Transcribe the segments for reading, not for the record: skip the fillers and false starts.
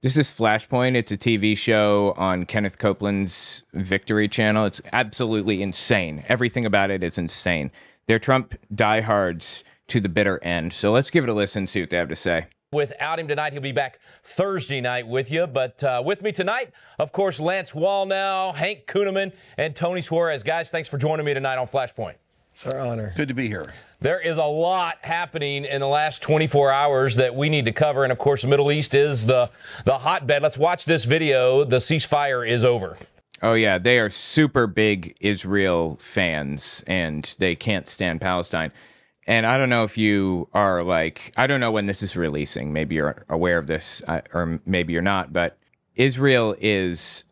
This is Flashpoint. It's a TV show on Kenneth Copeland's Victory channel. It's absolutely insane. Everything about it is insane. They're Trump diehards to the bitter end. So let's give it a listen, see what they have to say. Without him tonight, he'll be back Thursday night with you. But with me tonight, of course, Lance Wallnau, Hank Kuhneman, and Tony Suarez. Guys, thanks for joining me tonight on Flashpoint. It's our honor. Good to be here. There is a lot happening in the last 24 hours that we need to cover. And, of course, the Middle East is the hotbed. Let's watch this video. The ceasefire is over. Oh, yeah. They are super big Israel fans, and they can't stand Palestine. And I don't know if you are like, I don't know when this is releasing. Maybe you're aware of this, or maybe you're not. But Israel is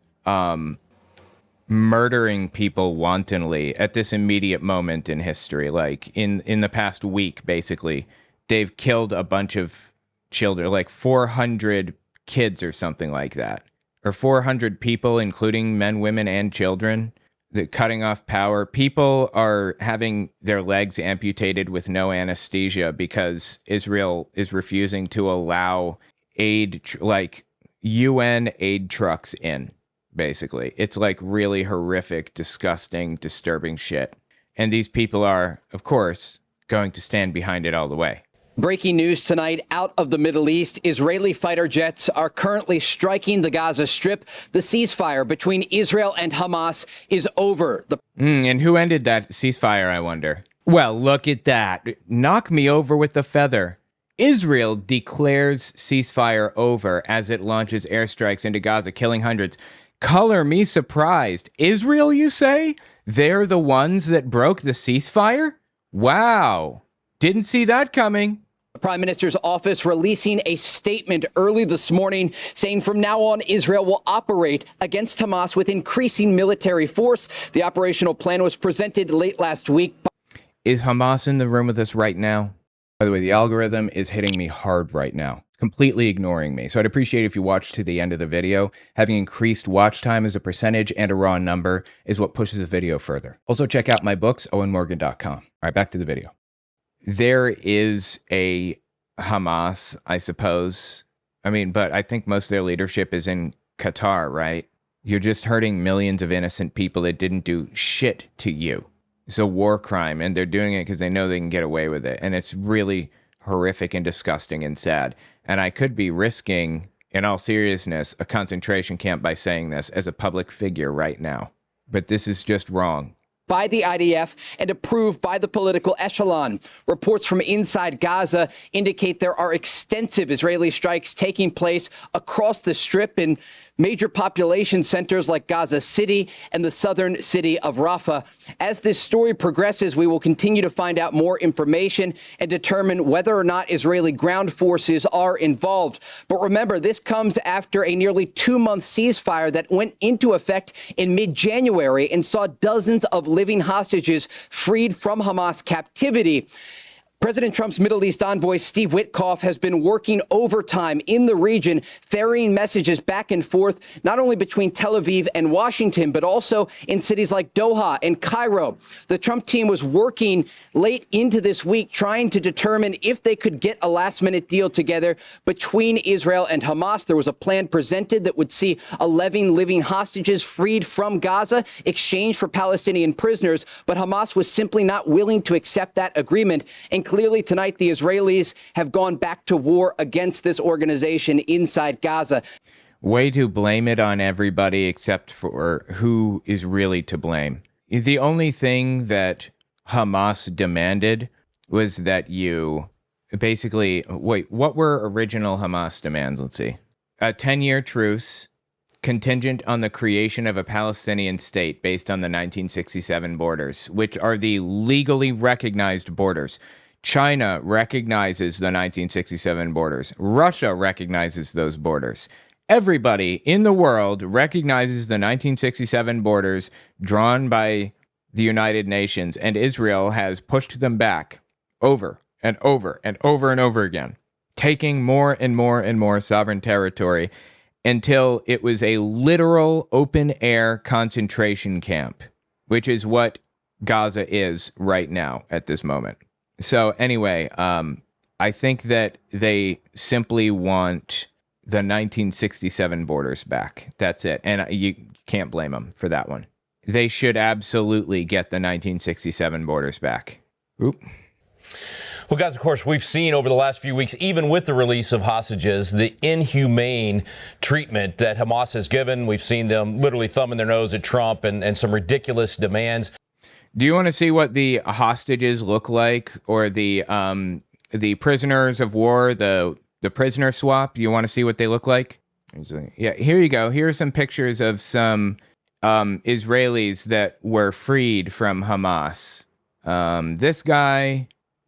murdering people wantonly at this immediate moment in history. Like in the past week, basically, they've killed a bunch of children, like 400 kids or something like that, or 400 people, including men, women, and children. They're cutting off power. People are having their legs amputated with no anesthesia because Israel is refusing to allow aid, like UN aid trucks in. Basically, it's like really horrific, disgusting, disturbing shit. And these people are, of course, going to stand behind it all the way. Breaking news tonight out of the Middle East. Israeli fighter jets are currently striking the Gaza Strip. The ceasefire between Israel and Hamas is over. And who ended that ceasefire, I wonder? Well, look at that. Knock me over with a feather. Israel declares ceasefire over as it launches airstrikes into Gaza, killing hundreds. Color me surprised. Israel, you say? They're the ones that broke the ceasefire? Wow. Didn't see that coming. The Prime Minister's office releasing a statement early this morning saying from now on, Israel will operate against Hamas with increasing military force. The operational plan was presented late last week. Is Hamas in the room with us right now? By the way, the algorithm is hitting me hard right now, completely ignoring me. So I'd appreciate if you watch to the end of the video. Having increased watch time as a percentage and a raw number is what pushes the video further. Also check out my books, owenmorgan.com. All right, back to the video. There is a Hamas, I suppose. I mean, but I think most of their leadership is in Qatar, right? You're just hurting millions of innocent people that didn't do shit to you. It's a war crime, and they're doing it because they know they can get away with it. And it's really horrific and disgusting and sad. And I could be risking, in all seriousness, a concentration camp by saying this as a public figure right now. But this is just wrong. By the IDF and approved by the political echelon. Reports from inside Gaza indicate there are extensive Israeli strikes taking place across the Strip in major population centers like Gaza City and the southern city of Rafah. As this story progresses, we will continue to find out more information and determine whether or not Israeli ground forces are involved. But remember, this comes after a nearly 2-month ceasefire that went into effect in mid-January and saw dozens of living hostages freed from Hamas captivity. President Trump's Middle East envoy, Steve Witkoff, has been working overtime in the region, ferrying messages back and forth, not only between Tel Aviv and Washington, but also in cities like Doha and Cairo. The Trump team was working late into this week, trying to determine if they could get a last-minute deal together between Israel and Hamas. There was a plan presented that would see 11 living hostages freed from Gaza, exchanged for Palestinian prisoners, but Hamas was simply not willing to accept that agreement. And clearly tonight, the Israelis have gone back to war against this organization inside Gaza. Way to blame it on everybody except for who is really to blame. The only thing that Hamas demanded was that you basically, wait, what were original Hamas demands? Let's see. A 10-year truce contingent on the creation of a Palestinian state based on the 1967 borders, which are the legally recognized borders. China recognizes the 1967 borders. Russia recognizes those borders. Everybody in the world recognizes the 1967 borders drawn by the United Nations, and Israel has pushed them back over and over and over and over again, taking more and more and more sovereign territory until it was a literal open-air concentration camp, which is what Gaza is right now at this moment. So anyway, I think that they simply want the 1967 borders back. That's it. And you can't blame them for that one. They should absolutely get the 1967 borders back. Oop. Well, guys, of course, we've seen over the last few weeks, even with the release of hostages, the inhumane treatment that Hamas has given. We've seen them literally thumbing their nose at Trump and some ridiculous demands. Do you want to see what the hostages look like, or the prisoners of war, the prisoner swap? You want to see what they look like? Yeah, here you go. Here are some pictures of some Israelis that were freed from Hamas. This guy.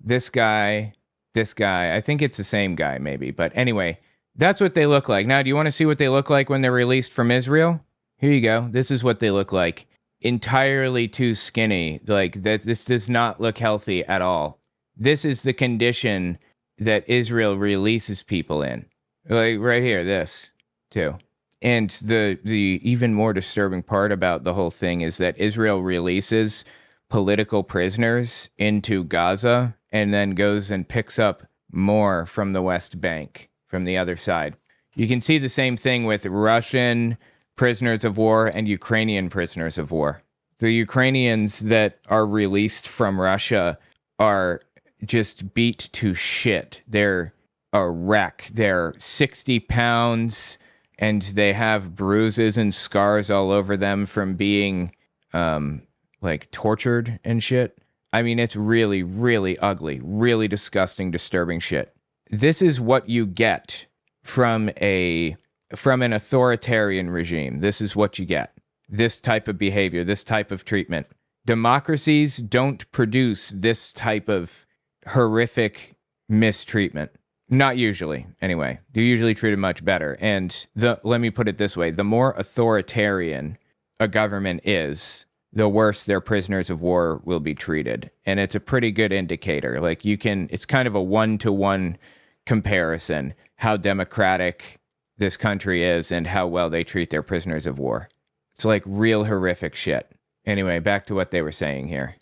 I think it's the same guy, maybe. But anyway, that's what they look like. Now, do you want to see what they look like when they're released from Israel? Here you go. This is what they look like. Entirely too skinny. Like, this does not look healthy at all. This is the condition that Israel releases people in. Like, right here, this, too. And the even more disturbing part about the whole thing is that Israel releases political prisoners into Gaza and then goes and picks up more from the West Bank, from the other side. You can see the same thing with Russian prisoners of war and Ukrainian prisoners of war. The Ukrainians that are released from Russia are just beat to shit. They're a wreck. They're 60 pounds and they have bruises and scars all over them from being like tortured and shit. I mean, it's really, really ugly, really disgusting, disturbing shit. This is what you get from an authoritarian regime. This is what you get. This type of behavior, this type of treatment. Democracies don't produce this type of horrific mistreatment. Not usually, anyway. They're usually treated much better. And let me put it this way. The more authoritarian a government is, the worse their prisoners of war will be treated. And it's a pretty good indicator. Like, it's kind of a one-to-one comparison, how democratic this country is and how well they treat their prisoners of war. It's like real horrific shit. Anyway, back to what they were saying here.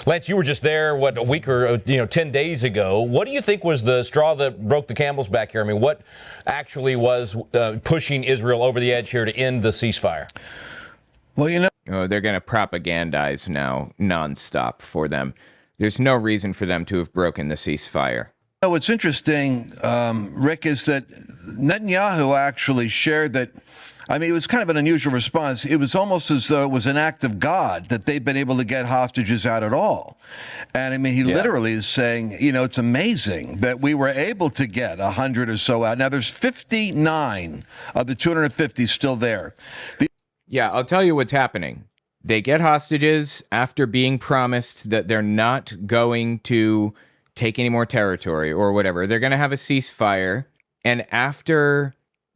Lance, you were just there, a week or 10 days ago. What do you think was the straw that broke the camel's back here? I mean, what actually was pushing Israel over the edge here to end the ceasefire? Well, they're going to propagandize now nonstop for them. There's no reason for them to have broken the ceasefire. What's interesting, Rick, is that Netanyahu actually shared that. I mean, it was kind of an unusual response. It was almost as though it was an act of God that they've been able to get hostages out at all. And I mean, he literally is saying, it's amazing that we were able to get 100 or so out. Now, there's 59 of the 250 still there. Yeah, I'll tell you what's happening. They get hostages after being promised that they're not going to take any more territory or whatever. They're going to have a ceasefire. And after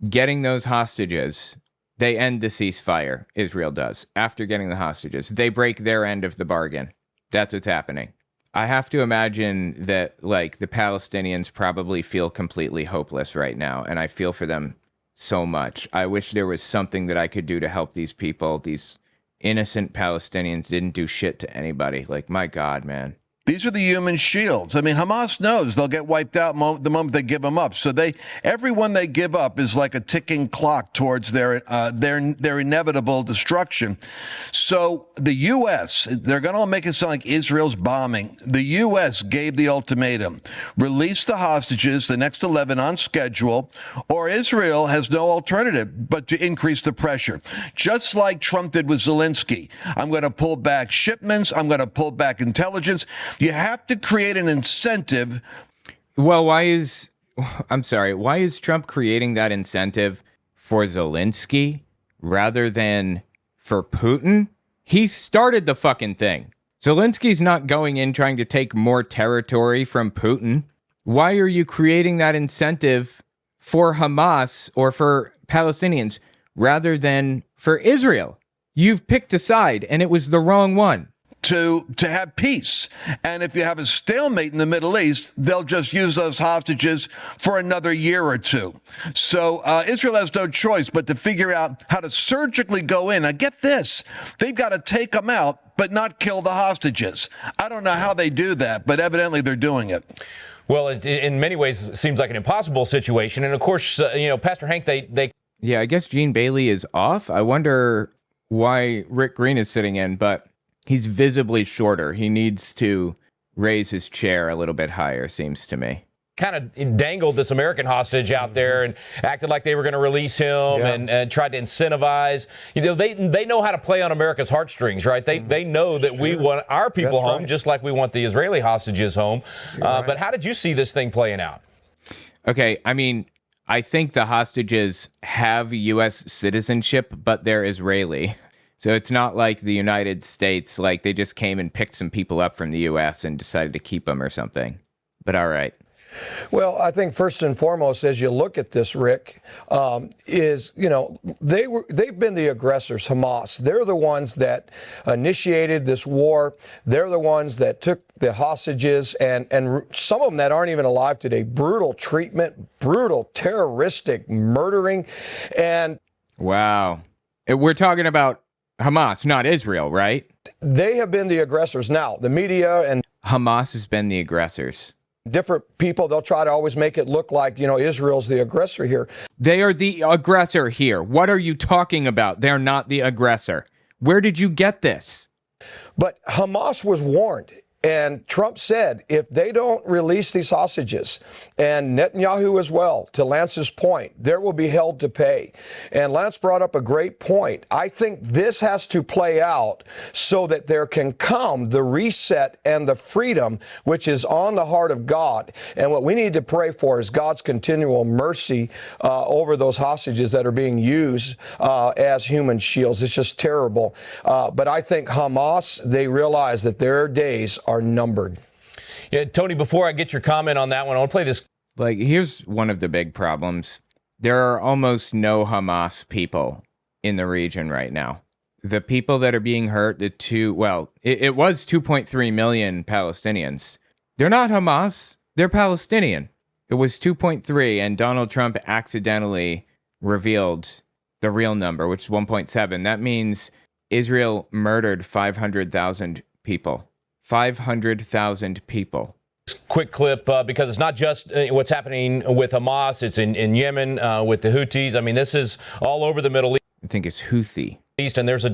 getting those hostages, they end the ceasefire. Israel does. After getting the hostages, they break their end of the bargain. That's what's happening. I have to imagine that, the Palestinians probably feel completely hopeless right now. And I feel for them so much. I wish there was something that I could do to help these people. These innocent Palestinians didn't do shit to anybody. My God, man. These are the human shields. I mean, Hamas knows they'll get wiped out the moment they give them up. So everyone they give up is like a ticking clock towards their inevitable destruction. So the U.S., they're going to make it sound like Israel's bombing. The U.S. gave the ultimatum: release the hostages, the next 11 on schedule, or Israel has no alternative but to increase the pressure. Just like Trump did with Zelensky. I'm going to pull back shipments. I'm going to pull back intelligence. You have to create an incentive. Well, why is Trump creating that incentive for Zelensky rather than for Putin? He started the fucking thing. Zelensky's not going in trying to take more territory from Putin. Why are you creating that incentive for Hamas or for Palestinians rather than for Israel? You've picked a side, and it was the wrong one. To have peace. And if you have a stalemate in the Middle East, they'll just use those hostages for another year or two. So Israel has no choice but to figure out how to surgically go in. Now, get this. They've got to take them out, but not kill the hostages. I don't know how they do that, but evidently they're doing it. Well, in many ways, it seems like an impossible situation. And of course, Pastor Hank, they. Yeah, I guess Gene Bailey is off. I wonder why Rick Green is sitting in, but he's visibly shorter. He needs to raise his chair a little bit higher, seems to me. Kind of dangled this American hostage out there and acted like they were going to release him and tried to incentivize. They know how to play on America's heartstrings, right? They know that we want our people home just like we want the Israeli hostages home. But how did you see this thing playing out? Okay, I mean, I think the hostages have U.S. citizenship, but they're Israeli. So it's not like the United States, like they just came and picked some people up from the U.S. and decided to keep them or something. But all right. Well, I think first and foremost, as you look at this, Rick, they've been the aggressors, Hamas. They're the ones that initiated this war. They're the ones that took the hostages and some of them that aren't even alive today. Brutal treatment, brutal terroristic murdering, and wow, we're talking about Hamas, not Israel, right? They have been the aggressors. Now, the media and Hamas has been the aggressors. Different people, they'll try to always make it look like, Israel's the aggressor here. They are the aggressor here. What are you talking about? They're not the aggressor. Where did you get this? But Hamas was warned. And Trump said, if they don't release these hostages, and Netanyahu as well, to Lance's point, there will be hell to pay. And Lance brought up a great point. I think this has to play out so that there can come the reset and the freedom, which is on the heart of God. And what we need to pray for is God's continual mercy over those hostages that are being used as human shields. It's just terrible. But I think Hamas, they realize that their days are numbered. Yeah, Tony, before I get your comment on that one, I want to play this. Like, here's one of the big problems. There are almost no Hamas people in the region right now. The people that are being hurt, it was 2.3 million Palestinians. They're not Hamas. They're Palestinian. It was 2.3, and Donald Trump accidentally revealed the real number, which is 1.7. That means Israel murdered 500,000 people. 500,000 people. Quick clip, because it's not just what's happening with Hamas. It's in Yemen with the Houthis. I mean, this is all over the Middle East. I think it's Houthi. And there's a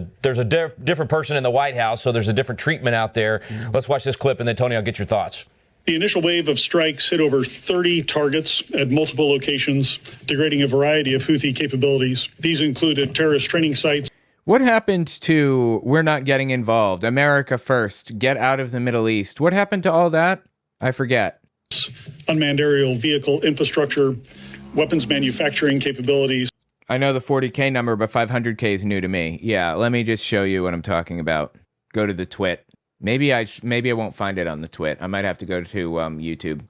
different person in the White House, so there's a different treatment out there. Let's watch this clip, and then, Tony, I'll get your thoughts. The initial wave of strikes hit over 30 targets at multiple locations, degrading a variety of Houthi capabilities. These included terrorist training sites. What happened to we're not getting involved, America first, get out of the Middle East? What happened to all that? I forget. Unmanned aerial vehicle infrastructure, weapons manufacturing capabilities. I know the 40K number, but 500K is new to me. Yeah, let me just show you what I'm talking about. Go to the twit. Maybe I won't find it on the twit. I might have to go to YouTube.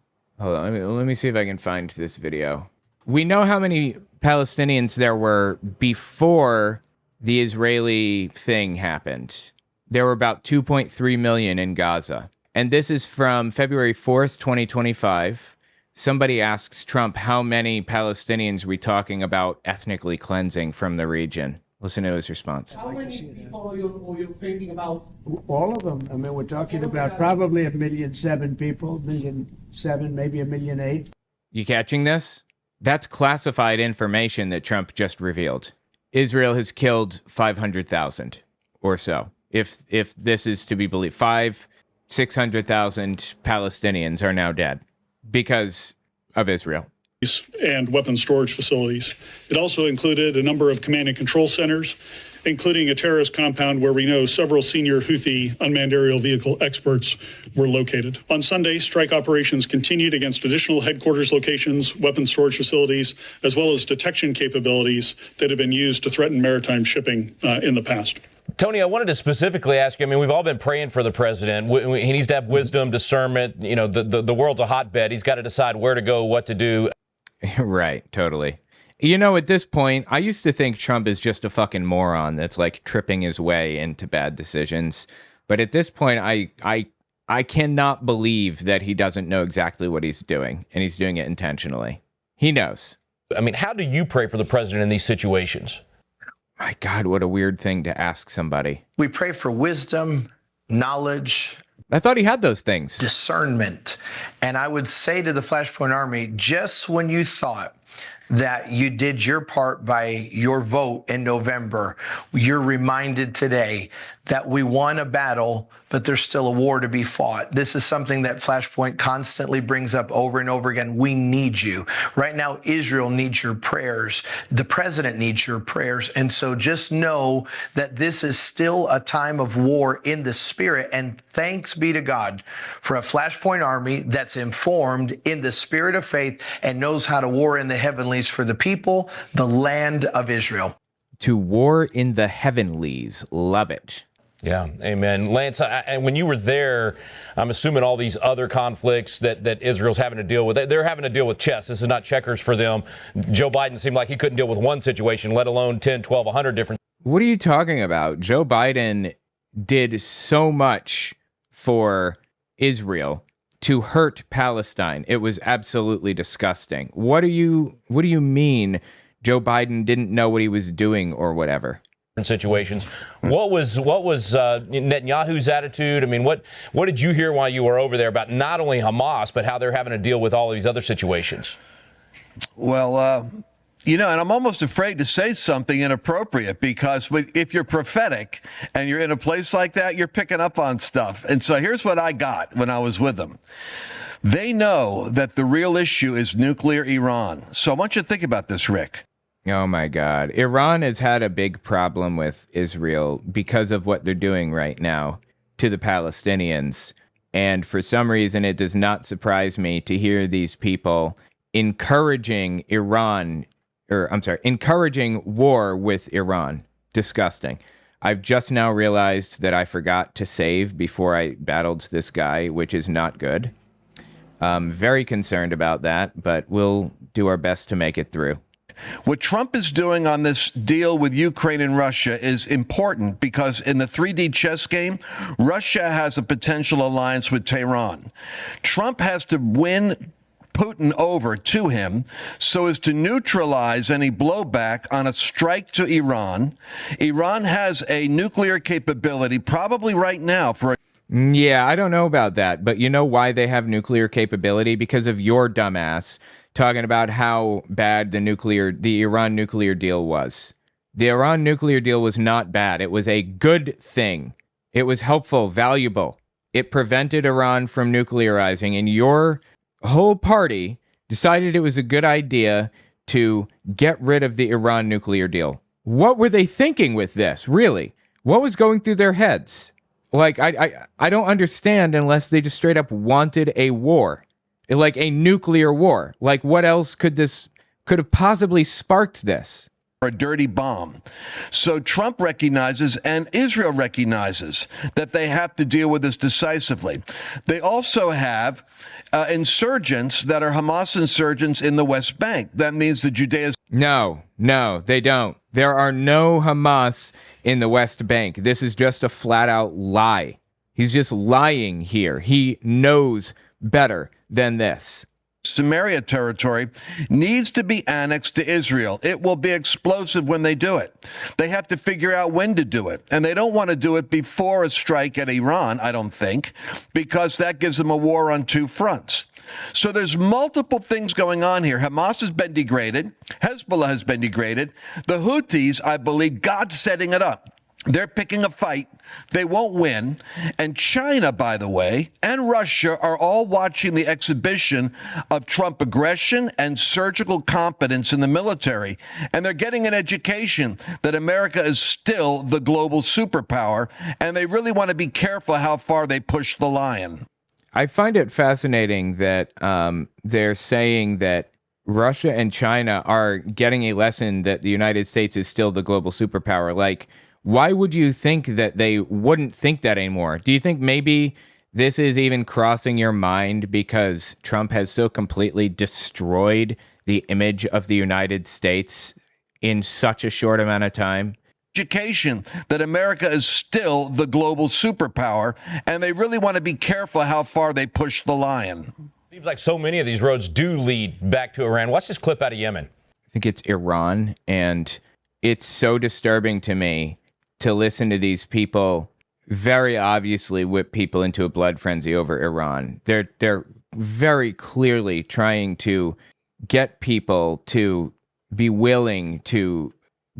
Hold on, let me see if I can find this video. We know how many Palestinians there were before the Israeli thing happened. There were about 2.3 million in Gaza. And this is from February 4th, 2025. Somebody asks Trump, how many Palestinians are we talking about ethnically cleansing from the region? Listen to his response. How many people are you thinking about? All of them. I mean, we're talking about probably 1,000,007 people, 1,000,007, maybe 1,000,008. You catching this? That's classified information that Trump just revealed. Israel has killed 500,000 or so. If this is to be believed, 600,000 Palestinians are now dead because of Israel. And weapons storage facilities. It also included a number of command and control centers, including a terrorist compound where we know several senior Houthi unmanned aerial vehicle experts were located. On Sunday, strike operations continued against additional headquarters locations, weapons storage facilities, as well as detection capabilities that have been used to threaten maritime shipping in the past. Tony, I wanted to specifically ask you, I mean, we've all been praying for the president. He needs to have wisdom, discernment. You know, the world's a hotbed. He's got to decide where to go, what to do. Right, totally. You know, at this point, I used to think Trump is just a fucking moron that's like tripping his way into bad decisions. But at this point, I cannot believe that he doesn't know exactly what he's doing, and he's doing it intentionally. He knows. I mean, how do you pray for the president in these situations? My God, what a weird thing to ask somebody. We pray for wisdom, knowledge, I thought he had those things. Discernment. And I would say to the Flashpoint Army, just when you thought that you did your part by your vote in November, you're reminded today that we won a battle, but there's still a war to be fought. This is something that Flashpoint constantly brings up over and over again. We need you. Right now, Israel needs your prayers. The president needs your prayers. And so just know that this is still a time of war in the spirit. And thanks be to God for a Flashpoint Army that's informed in the spirit of faith and knows how to war in the heavenlies for the people, the land of Israel. To war in the heavenlies. Love it. Yeah, amen. Lance, and when you were there, I'm assuming all these other conflicts that Israel's having to deal with, they're having to deal with chess. This is not checkers for them. Joe Biden seemed like he couldn't deal with one situation, let alone 10, 12, 100 different. What are you talking about? Joe Biden did so much for Israel to hurt Palestine. It was absolutely disgusting. What do you mean Joe Biden didn't know what he was doing or whatever? Situations. What was Netanyahu's attitude? I mean, what did you hear while you were over there about not only Hamas, but how they're having to deal with all of these other situations? Well, and I'm almost afraid to say something inappropriate because if you're prophetic and you're in a place like that, you're picking up on stuff. And so here's what I got when I was with them. They know that the real issue is nuclear Iran. So I want you to think about this, Rick. Oh my God. Iran has had a big problem with Israel because of what they're doing right now to the Palestinians. And for some reason, it does not surprise me to hear these people encouraging encouraging war with Iran. Disgusting. I've just now realized that I forgot to save before I battled this guy, which is not good. I'm very concerned about that, but we'll do our best to make it through. What Trump is doing on this deal with Ukraine and Russia is important because in the 3D chess game, Russia has a potential alliance with Tehran. Trump has to win Putin over to him so as to neutralize any blowback on a strike to Iran. Iran has a nuclear capability probably right now for Yeah, I don't know about that, but you know why they have nuclear capability? Because of your dumbass talking about how bad the Iran nuclear deal was. The Iran nuclear deal was not bad. It was a good thing. It was helpful, valuable. It prevented Iran from nuclearizing, and your whole party decided it was a good idea to get rid of the Iran nuclear deal. What were they thinking with this, really? What was going through their heads? Like, I don't understand unless they just straight up wanted a war. Like a nuclear war. Like, what else could have possibly sparked this? A dirty bomb. So Trump recognizes and Israel recognizes that they have to deal with this decisively. They also have insurgents that are Hamas insurgents in the West Bank. That means the Judeans. No, they don't. There are no Hamas in the West Bank. This is just a flat out lie. He's just lying here. He knows better than this. Samaria territory needs to be annexed to Israel. It will be explosive when they do it. They have to figure out when to do it. And they don't want to do it before a strike at Iran, I don't think, because that gives them a war on two fronts. So there's multiple things going on here. Hamas has been degraded. Hezbollah has been degraded. The Houthis, I believe, God's setting it up. They're picking a fight. They won't win. And China, by the way, and Russia are all watching the exhibition of Trump aggression and surgical competence in the military. And they're getting an education that America is still the global superpower. And they really want to be careful how far they push the line. I find it fascinating that they're saying that Russia and China are getting a lesson that the United States is still the global superpower. Like, why would you think that they wouldn't think that anymore? Do you think maybe this is even crossing your mind because Trump has so completely destroyed the image of the United States in such a short amount of time? Education that America is still the global superpower, and they really want to be careful how far they push the line. Seems like so many of these roads do lead back to Iran. Watch this clip out of Yemen. I think it's Iran, and it's so disturbing to me to listen to these people very obviously whip people into a blood frenzy over Iran. They're very clearly trying to get people to be willing to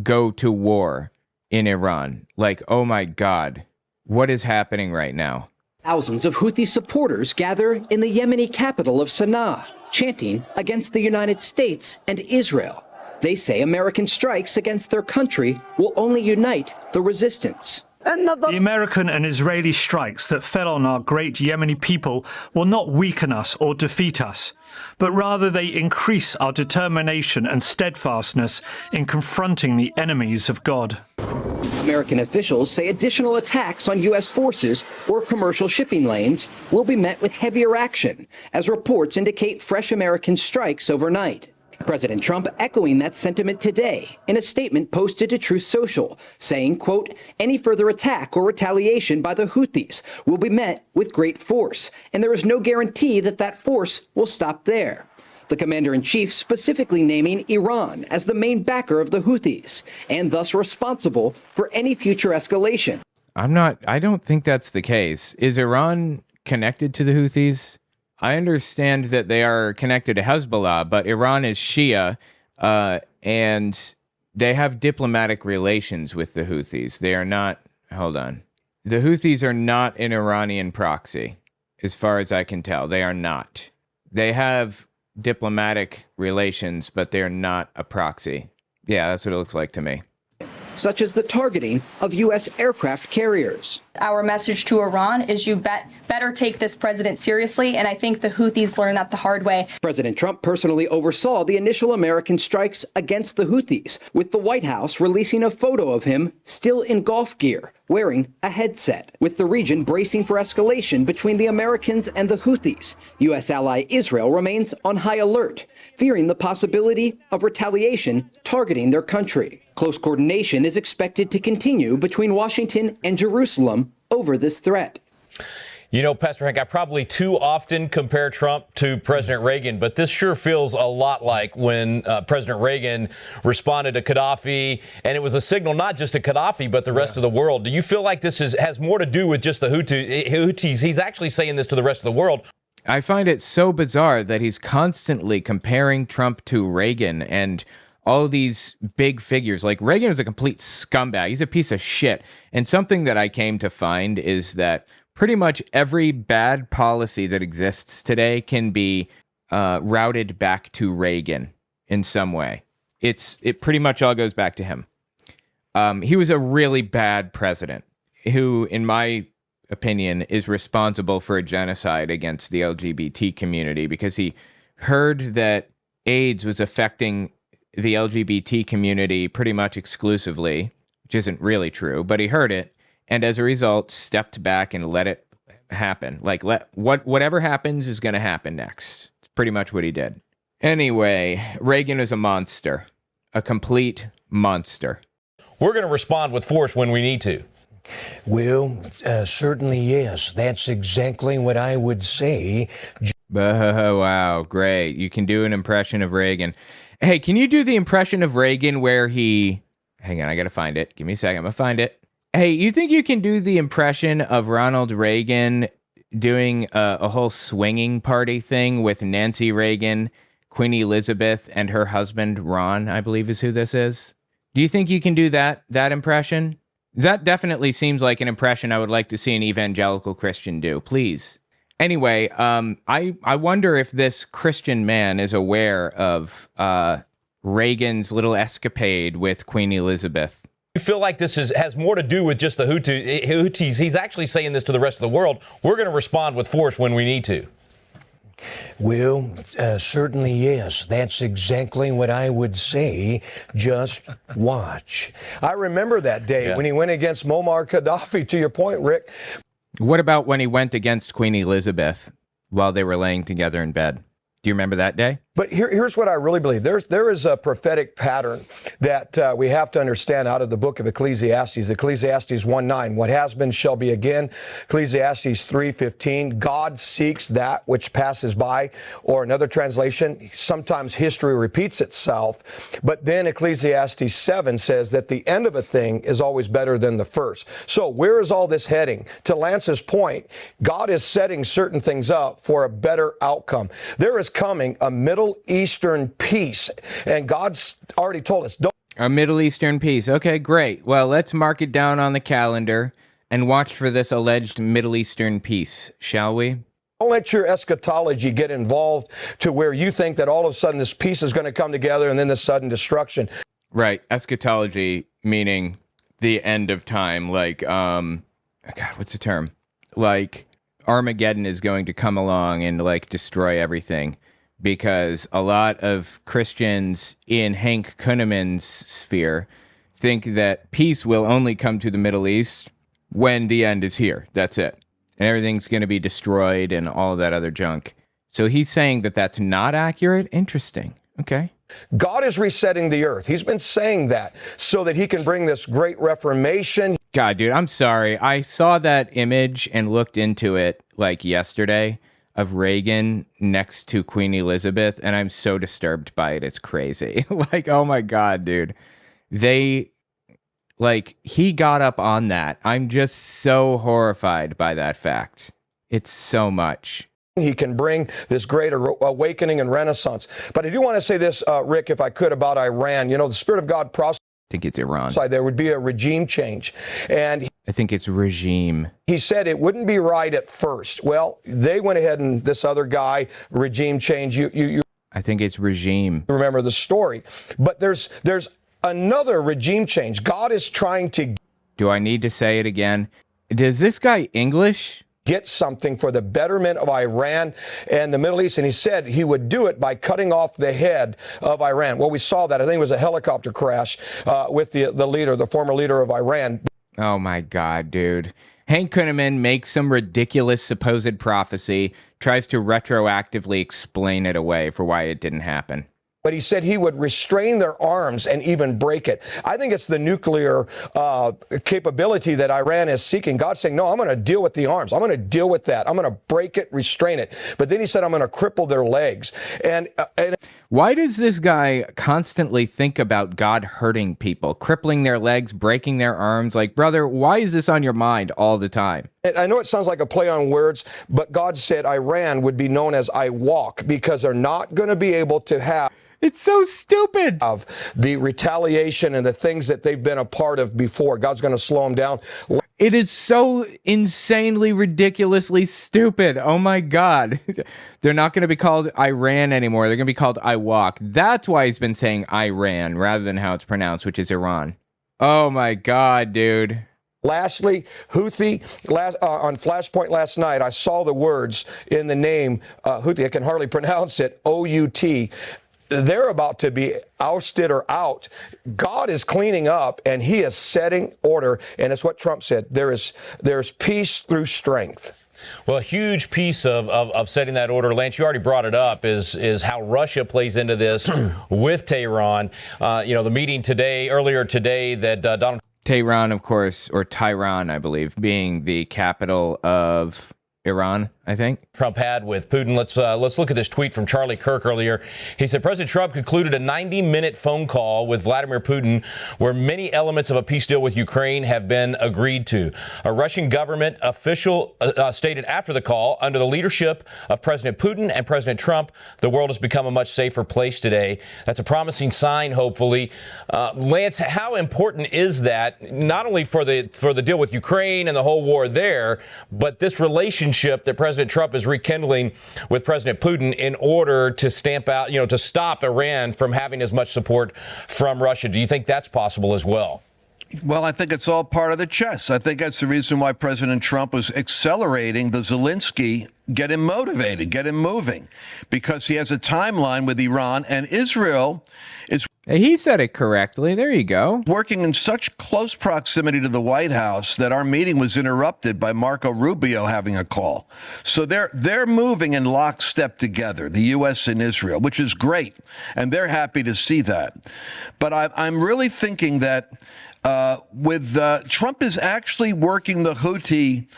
go to war in Iran. Like, oh my God, what is happening right now? Thousands of Houthi supporters gather in the Yemeni capital of Sana'a, chanting against the United States and Israel. They say American strikes against their country will only unite the resistance. The American and Israeli strikes that fell on our great Yemeni people will not weaken us or defeat us, but rather they increase our determination and steadfastness in confronting the enemies of God. American officials say additional attacks on U.S. forces or commercial shipping lanes will be met with heavier action, as reports indicate fresh American strikes overnight. President Trump echoing that sentiment today in a statement posted to Truth Social, saying, quote, any further attack or retaliation by the Houthis will be met with great force, and there is no guarantee that that force will stop there. The commander-in-chief specifically naming Iran as the main backer of the Houthis and thus responsible for any future escalation. I don't think that's the case. Is Iran connected to the Houthis? I understand that they are connected to Hezbollah, but Iran is Shia, and they have diplomatic relations with the Houthis. They are not, hold on. The Houthis are not an Iranian proxy, as far as I can tell. They are not. They have diplomatic relations, but they're not a proxy. Yeah, that's what it looks like to me. Such as the targeting of U.S. aircraft carriers. Our message to Iran is you better take this president seriously, and I think the Houthis learned that the hard way. President Trump personally oversaw the initial American strikes against the Houthis, with the White House releasing a photo of him still in golf gear, wearing a headset. With the region bracing for escalation between the Americans and the Houthis, U.S. ally Israel remains on high alert, fearing the possibility of retaliation targeting their country. Close coordination is expected to continue between Washington and Jerusalem over this threat. You know, Pastor Hank, I probably too often compare Trump to President Reagan, but this sure feels a lot like when President Reagan responded to Gaddafi, and it was a signal not just to Gaddafi, but the rest of the world. Do you feel like this has more to do with just the Houthis? He's actually saying this to the rest of the world. I find it so bizarre that he's constantly comparing Trump to Reagan and all these big figures. Like, Reagan is a complete scumbag. He's a piece of shit. And something that I came to find is that pretty much every bad policy that exists today can be routed back to Reagan in some way. It pretty much all goes back to him. He was a really bad president who, in my opinion, is responsible for a genocide against the LGBT community because he heard that AIDS was affecting the LGBT community pretty much exclusively, which isn't really true, but he heard it, and as a result, stepped back and let it happen. Like, whatever happens is going to happen next. It's pretty much what he did. Anyway, Reagan is a monster, a complete monster. We're going to respond with force when we need to. Well, certainly yes. That's exactly what I would say. Oh, wow, great. You can do an impression of Reagan. Hey, can you do the impression of Reagan where he... Hang on, I gotta find it. Give me a second, I'm gonna find it. Hey, you think you can do the impression of Ronald Reagan doing a whole swinging party thing with Nancy Reagan, Queen Elizabeth, and her husband, Ron, I believe is who this is? Do you think you can do that impression? That definitely seems like an impression I would like to see an evangelical Christian do. Please. Anyway, I wonder if this Christian man is aware of Reagan's little escapade with Queen Elizabeth. You feel like this has more to do with just the Houthis? He's actually saying this to the rest of the world. We're going to respond with force when we need to. Well, certainly yes. That's exactly what I would say. Just watch. I remember that day when he went against Muammar Gaddafi, to your point, Rick. What about when he went against Queen Elizabeth while they were laying together in bed? Do you remember that day? But here's what I really believe. There is a prophetic pattern that we have to understand out of the book of Ecclesiastes. Ecclesiastes 1:9, what has been shall be again. Ecclesiastes 3:15, God seeks that which passes by. Or another translation, sometimes history repeats itself. But then Ecclesiastes 7 says that the end of a thing is always better than the first. So where is all this heading? To Lance's point, God is setting certain things up for a better outcome. There is coming a Middle Eastern peace, and God's already told us, don't. A Middle Eastern peace. Okay, great. Well, let's mark it down on the calendar and watch for this alleged Middle Eastern peace, shall we? Don't let your eschatology get involved to where you think that all of a sudden this peace is going to come together and then the sudden destruction. Right. Eschatology, meaning the end of time. Like, God, what's the term? Like, Armageddon is going to come along and, like, destroy everything. Because a lot of Christians in Hank Kunneman's sphere think that peace will only come to the Middle East when the end is here. That's it. And everything's going to be destroyed and all that other junk. So he's saying that that's not accurate? Interesting. Okay. God is resetting the earth. He's been saying that so that he can bring this great reformation. God, dude, I'm sorry. I saw that image and looked into it like yesterday of Reagan next to Queen Elizabeth, and I'm so disturbed by it. It's crazy. Like, oh my God, dude. He got up on that. I'm just so horrified by that fact. It's so much. He can bring this great awakening and renaissance. But I do want to say this, Rick, if I could, about Iran. You know, the Spirit of God prophesied. I think it's Iran. There would be a regime change. And I think it's regime. He said it wouldn't be right at first. Well, they went ahead and this other guy, regime change. You I think it's regime. Remember the story. But there's another regime change. God is trying to. Do I need to say it again? Does this guy English? Get something for the betterment of Iran and the Middle East. And he said he would do it by cutting off the head of Iran. Well, we saw that. I think it was a helicopter crash with the former leader of Iran. Oh, my God, dude. Hank Kunneman makes some ridiculous supposed prophecy, tries to retroactively explain it away for why it didn't happen. But he said he would restrain their arms and even break it. I think it's the nuclear capability that Iran is seeking. God's saying, no, I'm going to deal with the arms. I'm going to deal with that. I'm going to break it, restrain it. But then he said, I'm going to cripple their legs. And why does this guy constantly think about God hurting people, crippling their legs, breaking their arms? Like, brother, why is this on your mind all the time? I know it sounds like a play on words, but God said Iran would be known as I walk because they're not going to be able to have. It's so stupid. Of the retaliation and the things that they've been a part of before. God's going to slow them down. It is so insanely, ridiculously stupid. Oh my God. They're not going to be called Iran anymore. They're going to be called I walk. That's why he's been saying Iran rather than how it's pronounced, which is Iran. Oh my God, dude. Lastly, Houthi, on Flashpoint last night, I saw the words in the name Houthi. I can hardly pronounce it, O-U-T. They're about to be ousted or out. God is cleaning up and he is setting order. And it's what Trump said. There's peace through strength. Well, a huge piece of setting that order, Lance, you already brought it up, is how Russia plays into this with Tehran. The meeting earlier today that Donald Tehran, of course, or Tehran, I believe, being the capital of Iran, I think. Trump had with Putin. Let's look at this tweet from Charlie Kirk earlier. He said President Trump concluded a 90-minute phone call with Vladimir Putin where many elements of a peace deal with Ukraine have been agreed to. A Russian government official stated after the call, under the leadership of President Putin and President Trump, the world has become a much safer place today. That's a promising sign, hopefully. Lance, how important is that, not only for the deal with Ukraine and the whole war there, but this relationship that President Trump is rekindling with President Putin in order to stamp out, to stop Iran from having as much support from Russia? Do you think that's possible as well? Well, I think it's all part of the chess. I think that's the reason why President Trump was accelerating the Zelensky get him motivated, get him moving, because he has a timeline with Iran, and Israel is He said it correctly. There you go. working in such close proximity to the White House that our meeting was interrupted by Marco Rubio having a call. So they're moving in lockstep together, the U.S. and Israel, which is great, and they're happy to see that. But I'm really thinking that Trump is actually working the Houthi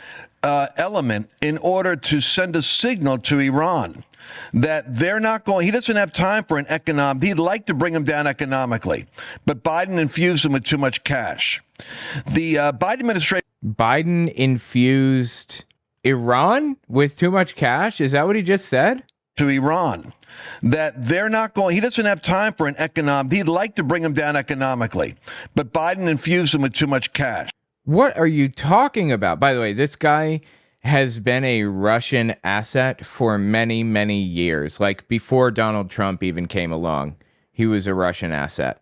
element in order to send a signal to Iran that they're not going, he doesn't have time for an economic, he'd like to bring them down economically, but Biden infused them with too much cash. The Biden administration. Biden infused Iran with too much cash? Is that what he just said? To Iran, that they're not going, he doesn't have time for an economic, he'd like to bring them down economically, but Biden infused them with too much cash. What are you talking about? By the way, this guy has been a Russian asset for many, many years. Like before Donald Trump even came along, he was a Russian asset.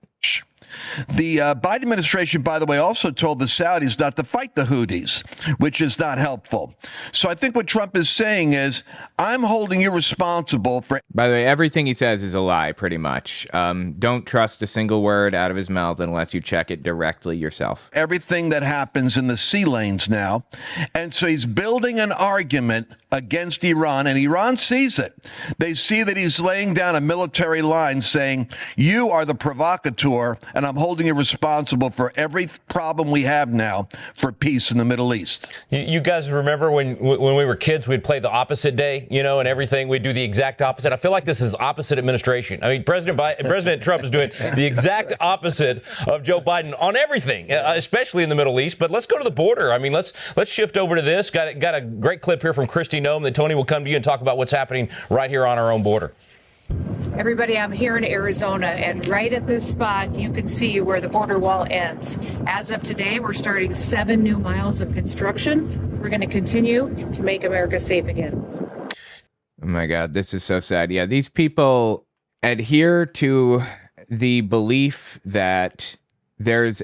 The Biden administration, by the way, also told the Saudis not to fight the Houthis, which is not helpful. So I think what Trump is saying is, I'm holding you responsible for. By the way, everything he says is a lie, pretty much. Don't trust a single word out of his mouth unless you check it directly yourself. Everything that happens in the sea lanes now. And so he's building an argument against Iran, and Iran sees it. They see that he's laying down a military line saying, you are the provocateur, and I'm holding you responsible for every problem we have now for peace in the Middle East. You guys remember when we were kids, we'd play the opposite day, you know, and everything. We'd do the exact opposite. I feel like this is opposite administration. I mean, President Trump is doing the exact opposite of Joe Biden on everything, especially in the Middle East. But let's go to the border. I mean, let's shift over to this. Got a great clip here from Christy Nome. Then Tony will come to you and talk about what's happening right here on our own border. Everybody, I'm here in Arizona, and right at this spot, you can see where the border wall ends. As of today, we're starting 7 new miles of construction. We're going to continue to make America safe again. Oh my God, this is so sad. Yeah, these people adhere to the belief that there's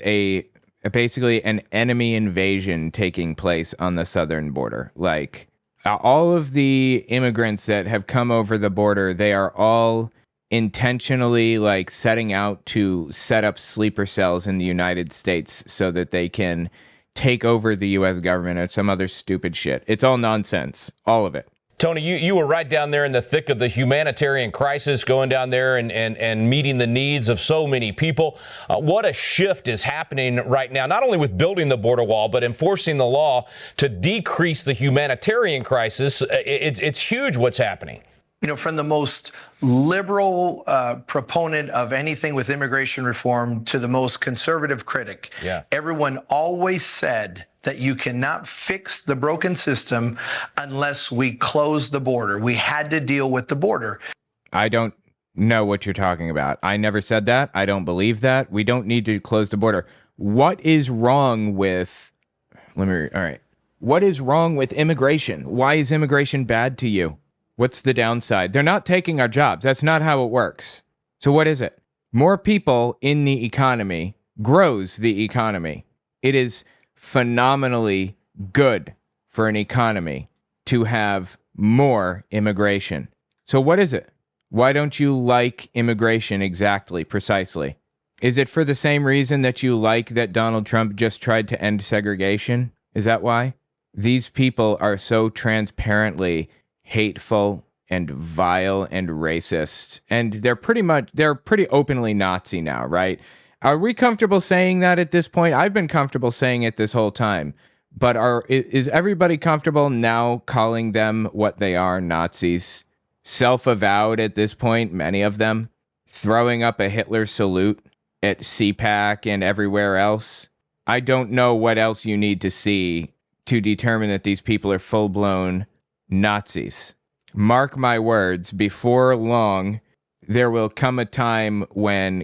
basically an enemy invasion taking place on the southern border. Like, all of the immigrants that have come over the border, they are all intentionally like setting out to set up sleeper cells in the United States so that they can take over the U.S. government or some other stupid shit. It's all nonsense. All of it. Tony, you were right down there in the thick of the humanitarian crisis, going down there and meeting the needs of so many people. What a shift is happening right now, not only with building the border wall, but enforcing the law to decrease the humanitarian crisis. It's huge what's happening. You know, from the most liberal proponent of anything with immigration reform to the most conservative critic, everyone always said that you cannot fix the broken system unless we close the border. We had to deal with the border. I don't know what you're talking about. I never said that. I don't believe that. We don't need to close the border. What is wrong with... all right. What is wrong with immigration? Why is immigration bad to you? What's the downside? They're not taking our jobs. That's not how it works. So what is it? More people in the economy grows the economy. It is phenomenally good for an economy to have more immigration. So what is it? Why don't you like immigration exactly, precisely? Is it for the same reason that you like that Donald Trump just tried to end segregation? Is that why? These people are so transparently hateful and vile and racist, and they're pretty openly Nazi now, right? Are we comfortable saying that at this point? I've been comfortable saying it this whole time, but is everybody comfortable now calling them what they are, Nazis? Self-avowed at this point, many of them, throwing up a Hitler salute at CPAC and everywhere else. I don't know what else you need to see to determine that these people are full-blown Nazis. Mark my words, before long, there will come a time when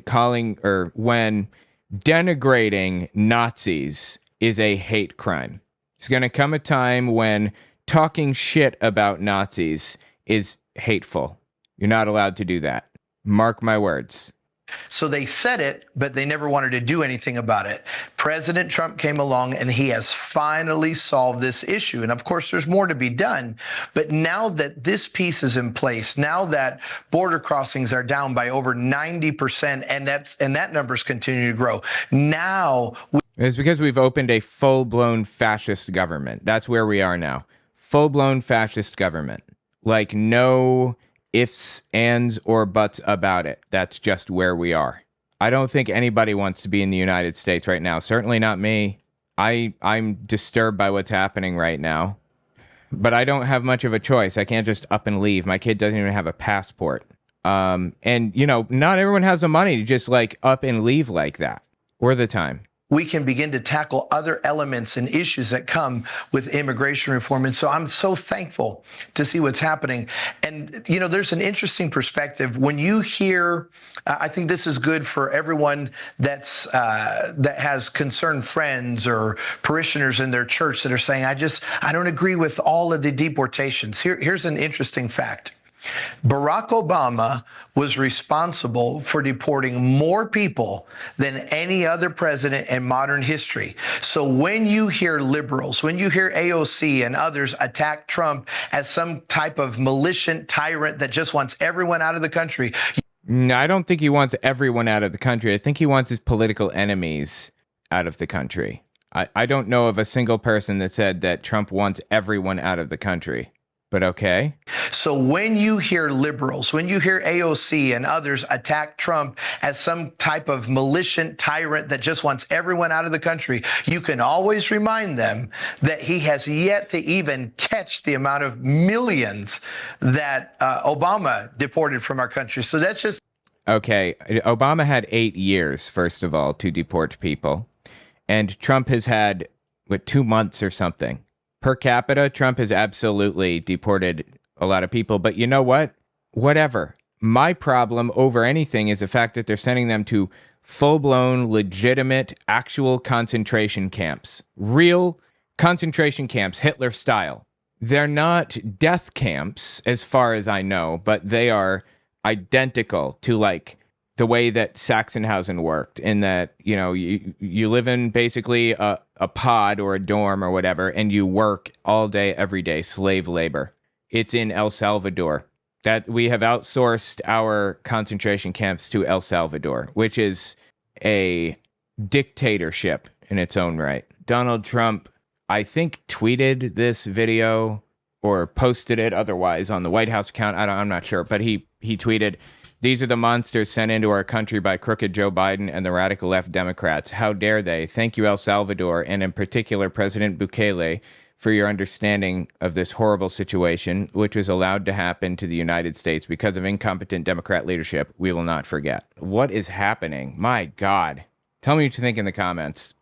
denigrating Nazis is a hate crime. It's going to come a time when talking shit about Nazis is hateful. You're not allowed to do that. Mark my words. So they said it, but they never wanted to do anything about it. President Trump came along and he has finally solved this issue. And of course, there's more to be done. But now that this piece is in place, now that border crossings are down by over 90%, and that number's continue to grow. Now it's because we've opened a full-blown fascist government. That's where we are now. Full-blown fascist government. Like no ifs, ands, or buts about it. That's just where we are. I don't think anybody wants to be in the United States right now. Certainly not me. I'm disturbed by what's happening right now. But I don't have much of a choice. I can't just up and leave. My kid doesn't even have a passport. And, you know, not everyone has the money to just, like, up and leave like that. Or the time. We can begin to tackle other elements and issues that come with immigration reform. And so I'm so thankful to see what's happening. And, you know, there's an interesting perspective. When you hear, I think this is good for everyone that has concerned friends or parishioners in their church that are saying, I don't agree with all of the deportations. Here's an interesting fact. Barack Obama was responsible for deporting more people than any other president in modern history. So when you hear liberals, when you hear AOC and others attack Trump as some type of malicious tyrant that just wants everyone out of the country. No, I don't think he wants everyone out of the country. I think he wants his political enemies out of the country. I don't know of a single person that said that Trump wants everyone out of the country. But okay. So when you hear liberals, when you hear AOC and others attack Trump as some type of malicious tyrant that just wants everyone out of the country, you can always remind them that he has yet to even catch the amount of millions that Obama deported from our country. So that's just... Okay, Obama had 8 years, first of all, to deport people. And Trump has had, 2 months or something. Per capita, Trump has absolutely deported a lot of people. But you know what? Whatever. My problem over anything is the fact that they're sending them to full-blown, legitimate, actual concentration camps. Real concentration camps, Hitler style. They're not death camps, as far as I know, but they are identical to, like, the way that Sachsenhausen worked, in that, you know, you live in basically a pod or a dorm or whatever, and you work all day, every day, slave labor. It's in El Salvador. That we have outsourced our concentration camps to El Salvador, which is a dictatorship in its own right. Donald Trump, I think, tweeted this video or posted it otherwise on the White House account. I'm not sure, but he tweeted, "These are the monsters sent into our country by crooked Joe Biden and the radical left Democrats. How dare they? Thank you, El Salvador, and in particular, President Bukele, for your understanding of this horrible situation, which was allowed to happen to the United States because of incompetent Democrat leadership. We will not forget." What is happening? My God. Tell me what you think in the comments.